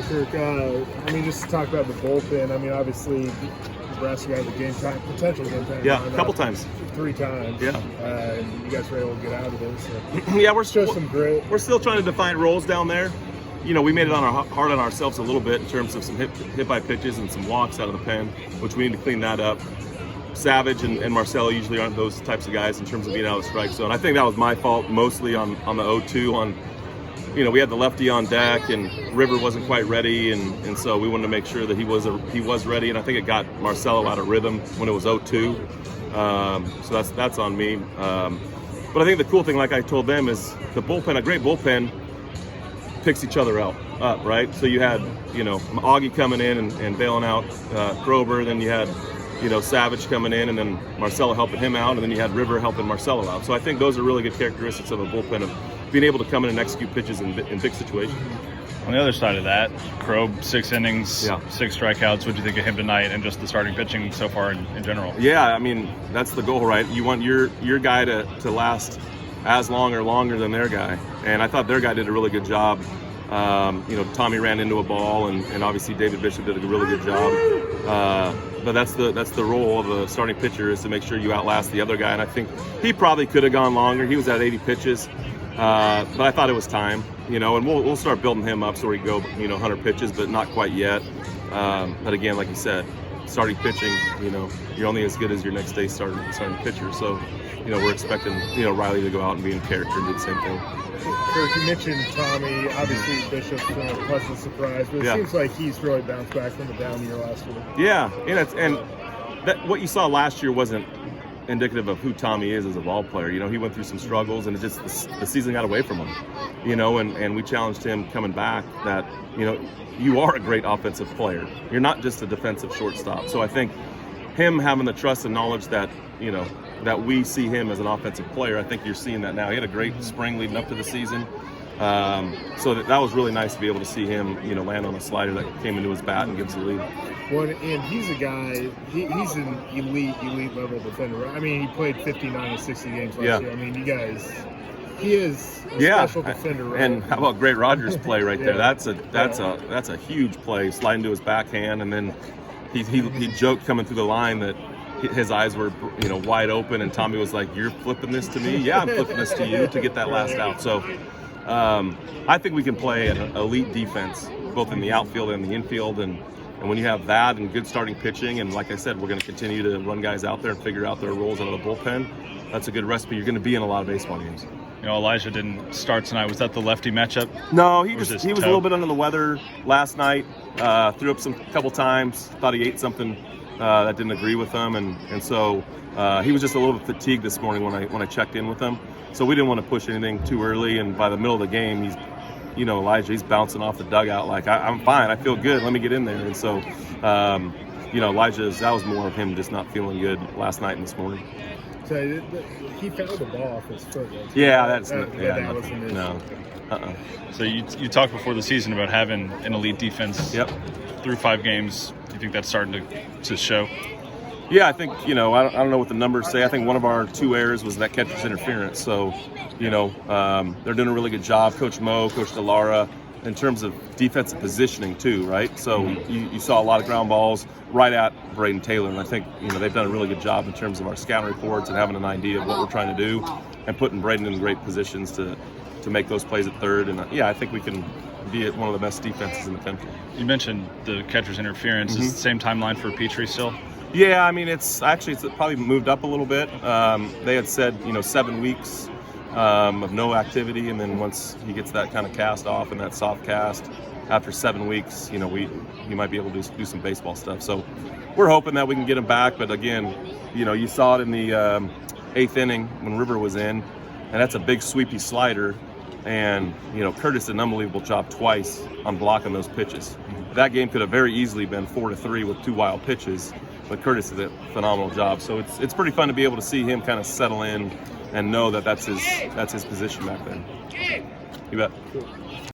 Kirk, just to talk about the bullpen, obviously, Nebraska had the game time, potential game time. Yeah, a couple times. 3 times. Yeah. And you guys were able to get out of it. So. Yeah, Show some grit. We're still trying to define roles down there. We made it hard on ourselves a little bit in terms of some hit by pitches and some walks out of the pen, which we need to clean that up. Savage and Marcelo usually aren't those types of guys in terms of being out of the strike zone. I think that was my fault mostly on the 0-2 we had the lefty on deck and River wasn't quite ready and so we wanted to make sure that he was ready, and I think it got Marcelo out of rhythm when it was 0-2. So that's on me. But I think the cool thing, like I told them, is the bullpen, a great bullpen picks each other up, right? So you had, Augie coming in and bailing out Krober, then you had Savage coming in, and then Marcelo helping him out, and then you had River helping Marcelo out. So I think those are really good characteristics of a bullpen, of being able to come in and execute pitches in big situations. On the other side of that, Krob, 6 innings, 6 strikeouts. What do you think of him tonight and just the starting pitching so far in general? Yeah, that's the goal, right? You want your guy to last as long or longer than their guy, and I thought their guy did a really good job. Tommy ran into a ball, and obviously David Bishop did a really good job. But that's the role of a starting pitcher, is to make sure you outlast the other guy. And I think he probably could have gone longer. He was at 80 pitches, but I thought it was time. And we'll start building him up so he can go 100 pitches, but not quite yet. But again, like you said, starting pitching, you're only as good as your next day starting pitcher. So, we're expecting Riley to go out and be in character and do the same thing. Kirk, you mentioned Tommy. Obviously, Bishop's been a pleasant surprise, but it seems like he's really bounced back from the down year last year. Yeah, and what you saw last year wasn't indicative of who Tommy is as a ball player. He went through some struggles, and it's just the season got away from him. And we challenged him coming back that you are a great offensive player. You're not just a defensive shortstop. So I think him having the trust and knowledge that that we see him as an offensive player, I think you're seeing that now. He had a great spring leading up to the season. So that was really nice to be able to see him, land on a slider that came into his bat and gives the lead. Well, and he's a guy, he's an elite level defender. He played 59 and 60 games last year. You guys, he is a special defender. Right? And how about great Rogers' play right there? That's a huge play, sliding to his backhand, and then he joked coming through the line that his eyes were wide open, and Tommy was like, "You're flipping this to me?" "Yeah, I'm flipping this to you," to get that last out. So I think we can play an elite defense both in the outfield and the infield, and when you have that and good starting pitching, and like I said, we're going to continue to run guys out there and figure out their roles out of the bullpen. That's a good recipe. You're going to be in a lot of baseball games. Elijah didn't start tonight. Was that the lefty matchup? No, he was a little bit under the weather last night. Threw up some couple times. Thought he ate something that didn't agree with him, and so he was just a little bit fatigued this morning when I checked in with him. So we didn't want to push anything too early. And by the middle of the game, he's Elijah, he's bouncing off the dugout like, I'm fine, I feel good, let me get in there. And so Elijah, that was more of him just not feeling good last night and this morning. So he fouled the ball off his foot. Right? Yeah, that wasn't his. No. So you talked before the season about having an elite defense. Yep. Through 5 games. Do you think that's starting to show? Yeah, I think, I don't know what the numbers say. I think one of our 2 errors was that catcher's interference. So, they're doing a really good job. Coach Mo, Coach DeLara, in terms of defensive positioning too, right? So you saw a lot of ground balls right at Braden Taylor, and I think they've done a really good job in terms of our scouting reports and having an idea of what we're trying to do, and putting Braden in great positions to make those plays at third. And I think we can be at one of the best defenses in the country. You mentioned the catcher's interference. Is it the same timeline for Petrie still? Yeah, it's probably moved up a little bit. They had said 7 weeks of no activity, and then once he gets that kind of cast off and that soft cast, after 7 weeks, he might be able to do some baseball stuff. So we're hoping that we can get him back. But again, you saw it in the 8th inning when River was in, and that's a big sweepy slider. And Curtis did an unbelievable job twice on blocking those pitches. That game could have very easily been 4-3 with 2 wild pitches, but Curtis did a phenomenal job. So it's pretty fun to be able to see him kind of settle in and know that that's his position back there. You bet.